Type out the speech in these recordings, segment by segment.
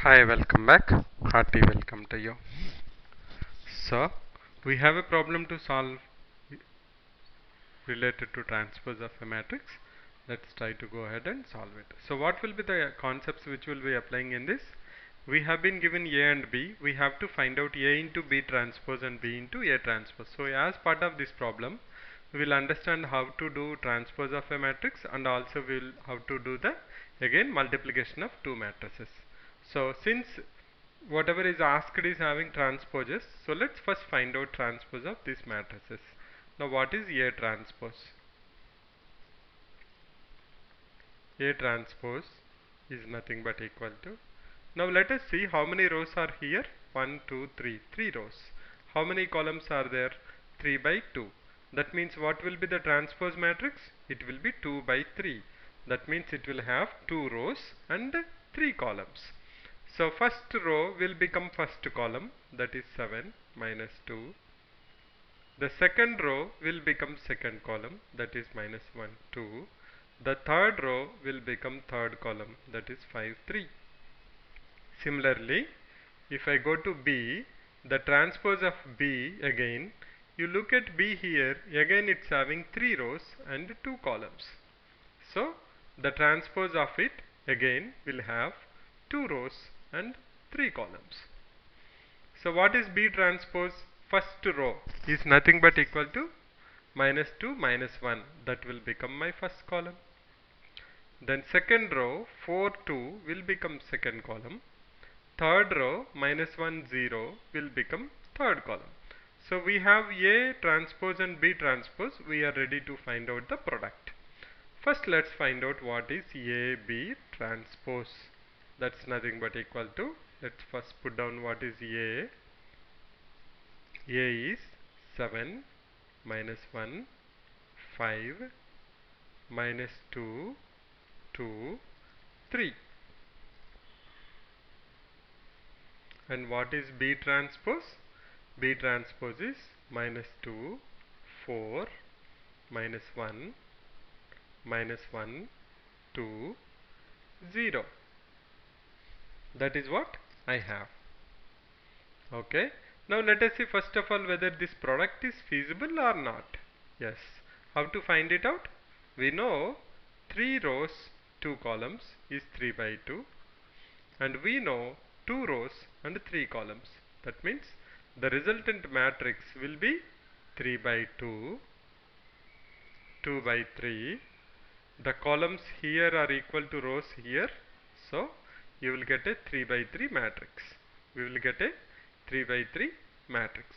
Hi, welcome back. Hearty welcome to you. So, we have a problem to solve related to transpose of a matrix. Let's try to go ahead and solve it. So, what will be the concepts which will be applying in this? We have been given A and B. We have to find out A into B transpose and B into A transpose. So, as part of this problem, we will understand how to do transpose of a matrix, and also we will how to do the again multiplication of two matrices. So, since whatever is asked is having transposes, so let's first find out transpose of these matrices. Now, what is A transpose? A transpose is nothing but equal to. Now let us see how many rows are here. 1, 2, 3. 3 rows. How many columns are there? 3 by 2. That means what will be the transpose matrix? It will be 2 by 3. That means it will have 2 rows and 3 columns. So first row will become first column, that is 7 minus 2. The second row will become second column, that is minus 1, 2. The third row will become third column, that is 5, 3. Similarly, if I go to B, the transpose of B again, you look at B here, again it's having 3 rows and 2 columns. So, the transpose of it again will have 2 rows and 3 columns. So, what is B transpose? First row is nothing but equal to minus 2 minus 1. That will become my first column. Then second row 4 2 will become second column. Third row minus 1 0 will become third column. So we have A transpose and B transpose. We are ready to find out the product. First let's find out what is AB transpose. That's nothing but equal to, let's first put down what is A. A is 7 minus 1 5 minus 2 2 3. And what is B transpose? B transpose is minus 2 4 minus 1 minus 1 2 0. That is what I have. Okay. Now let us see first of all whether this product is feasible or not. Yes. How to find it out? We know 3 rows 2 columns is 3 by 2, and we know 2 rows and 3 columns. That means the resultant matrix will be 3 by 2, 2 by 3. The columns here are equal to rows here. So, you will get a 3 by 3 matrix. We will get a 3 by 3 matrix.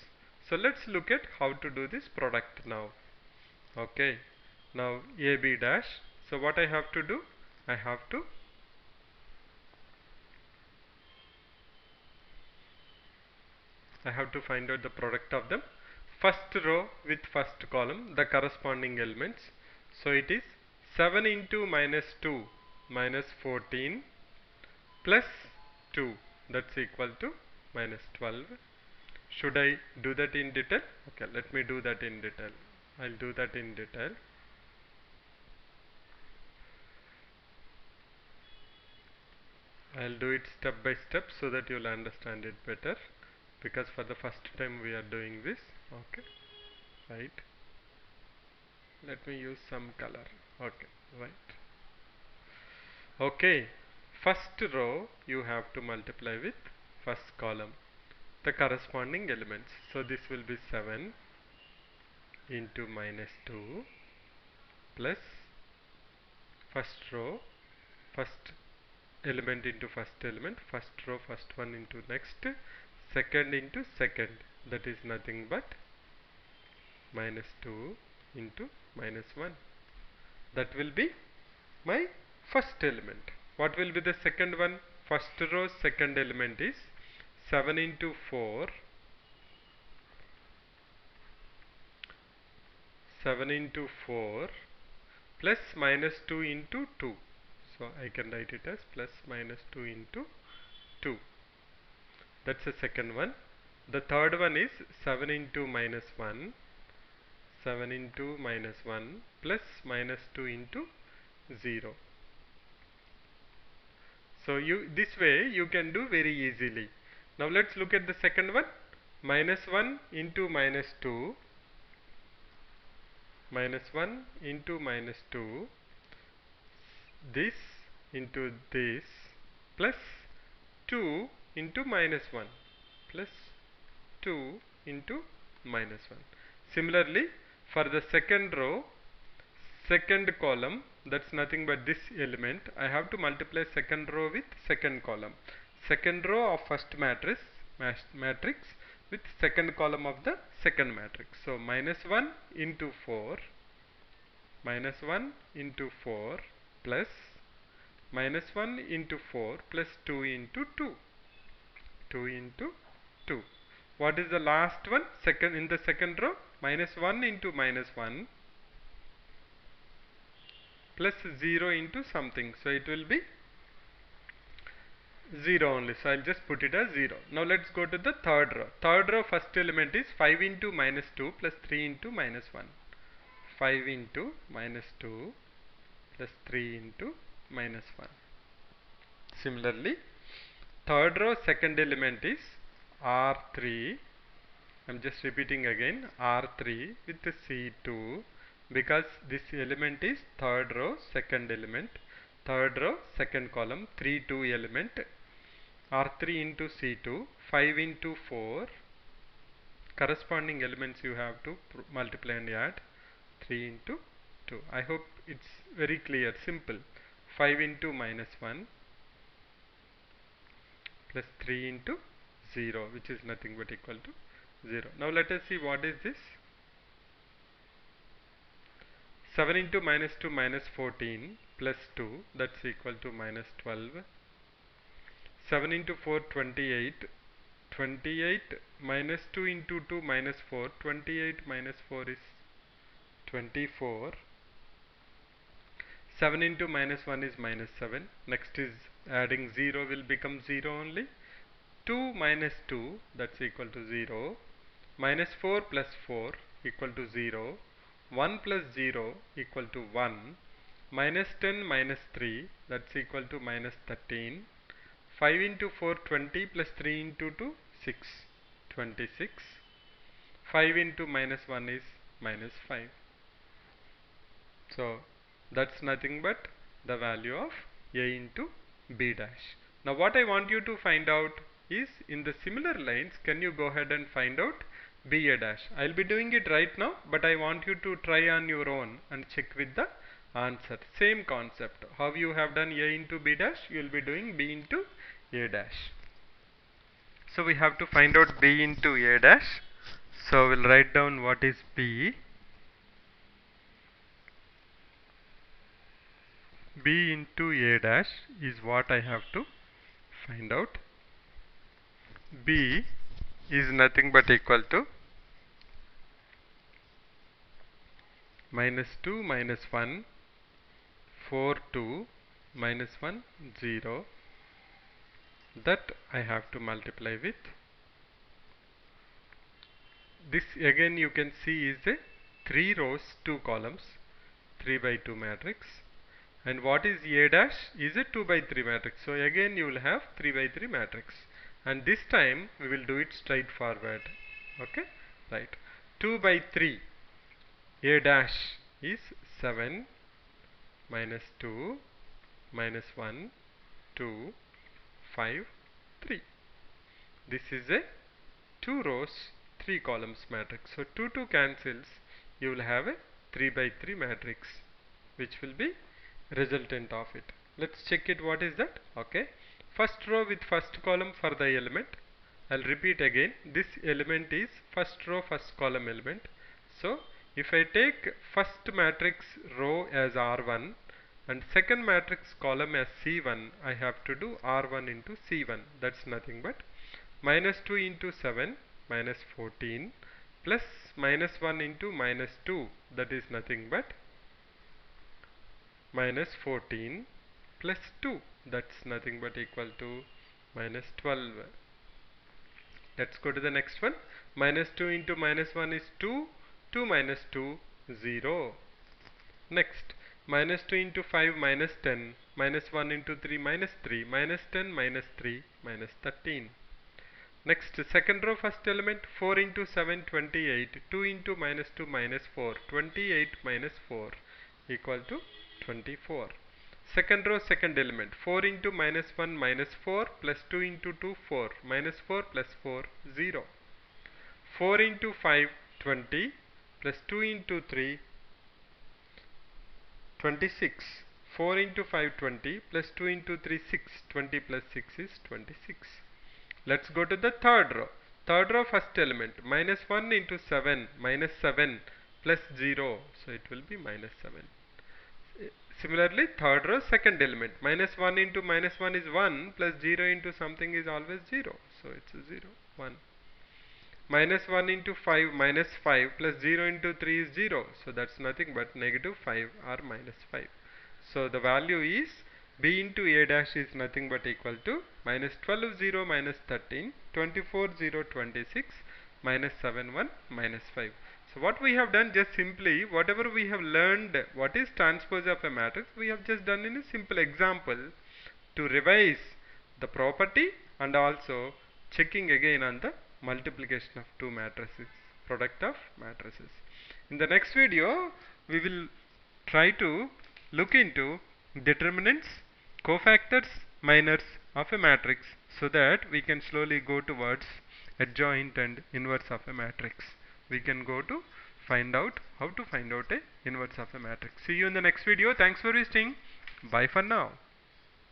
So, let's look at how to do this product now. Okay. Now, AB dash. So, what I have to do? I have to find out the product of them. First row with first column, the corresponding elements. So it is 7 into minus 2 minus 14 plus 2, that's equal to minus 12. Should I do that in detail? Okay, let me do that in detail. I'll do that in detail. I'll do it step by step so that you'll understand it better, because for the first time we are doing this. Okay, right. Let me use some color. Okay, right. Okay, first row you have to multiply with first column, the corresponding elements. So this will be 7 into minus 2 plus first row, first element into first element, first row first one into next, second into second, that is nothing but minus 2 into minus 1. That will be my first element. What will be the second one? First row second element is 7 into 4, 7 into 4 plus minus 2 into 2. So I can write it as plus minus 2 into 2. That's the second one. The third one is 7 into minus 1, 7 into minus 1 plus minus 2 into 0. So this way you can do very easily. Now let's look at the second one. Minus 1 into minus 2, minus 1 into minus 2, this into this, plus 2 into minus 1, plus 2 into minus 1. Similarly, for the second row, second column, that's nothing but this element, I have to multiply second row with second column. Second row of first matrix with second column of the second matrix. So minus 1 into 4, minus 1 into 4 plus minus 1 into 4 plus 2 into 2. 2 into 2. What is the last one? Second in the second row, minus 1 into minus 1 plus 0 into something. So it will be 0 only. So I'll just put it as 0. Now let's go to the third row. Third row first element is 5 into minus 2 plus 3 into minus 1. 5 into minus 2 plus 3 into minus 1. Similarly, third row second element is R3. I'm just repeating again, R3 with the C2, because this element is third row second element, third row second column, 3 2 element, R3 into C2, 5 into 4, corresponding elements you have to multiply and add, 3 into 2. I hope it's very clear, simple. 5 into minus 1 plus 3 into 0, which is nothing but equal to 0. Now let us see what is this. 7 into minus 2 minus 14 plus 2, that's equal to minus 12. 7 into 4 28. 28 minus 2 into 2 minus 4. 28 minus 4 is 24. 7 into minus 1 is minus 7. Next is adding 0 will become 0 only. 2 minus 2, that's equal to 0. Minus 4 plus 4 equal to 0. 1 plus 0 equal to 1. Minus 10 minus 3, that's equal to minus 13. 5 into 4 20 plus 3 into 2 6, 26. 5 into minus 1 is minus 5. So that's nothing but the value of a into b dash. Now what I want you to find out is, in the similar lines, can you go ahead and find out b a dash. I'll be doing it right now, but I want you to try on your own and check with the answer. Same concept. How you have done a into b dash, you will be doing b into a dash. So we have to find out b into a dash. So we'll write down what is b. B into a dash is what I have to find out. B is nothing but equal to minus 2 minus 1, 4 2 minus 1 0, that I have to multiply with. This again you can see is a 3 rows 2 columns 3 by 2 matrix, and what is A dash is a 2 by 3 matrix. So again you will have 3 by 3 matrix, and this time we will do it straightforward. Okay, right. 2 by 3 A dash is 7 minus 2 minus 1 2 5 3. This is a 2 rows 3 columns matrix. So 2 2 cancels, you will have a 3 by 3 matrix, which will be resultant of it. Let's check it. What is that? Okay, first row with first column for the element. I'll repeat again, this element is first row first column element. So if I take first matrix row as R1 and second matrix column as C1, I have to do R1 into C1. That's nothing but minus 2 into 7 minus 14 plus minus 1 into minus 2, that is nothing but minus 14 plus 2, that's nothing but equal to minus 12. Let's go to the next one. Minus 2 into minus 1 is 2. 2 minus 2, 0. Next, minus 2 into 5 minus 10, minus 1 into 3 minus 3, minus 10 minus 3 minus 13. Next, second row first element 4 into 7 28, 2 into minus 2 minus 4, 28 minus 4 equal to 24. Second row second element 4 into minus 1 minus 4 plus 2 into 2 4, minus 4 plus 4 0. 4 into 5 20 plus 2 into 3 26. 4 into 5 20 plus 2 into 3 6. 20 plus 6 is 26. Let's go to the third row. Third row first element minus 1 into 7 minus 7 plus 0. So it will be minus 7. Similarly third row second element minus 1 into minus 1 is 1 plus 0 into something is always 0. So it's a 0. 1. Minus 1 into 5 minus 5 plus 0 into 3 is 0. So that's nothing but negative 5 or minus 5. So the value is b into a dash is nothing but equal to minus 12 0 minus 13, 24 0 26, minus 7 1 minus 5. So what we have done, just simply whatever we have learned what is transpose of a matrix, we have just done in a simple example to revise the property and also checking again on the multiplication of two matrices, product of matrices. In the next video we will try to look into determinants, cofactors, minors of a matrix, so that we can slowly go towards adjoint and inverse of a matrix. We can go to find out how to find out a inverse of a matrix. See you in the next video. Thanks for visiting. Bye for now.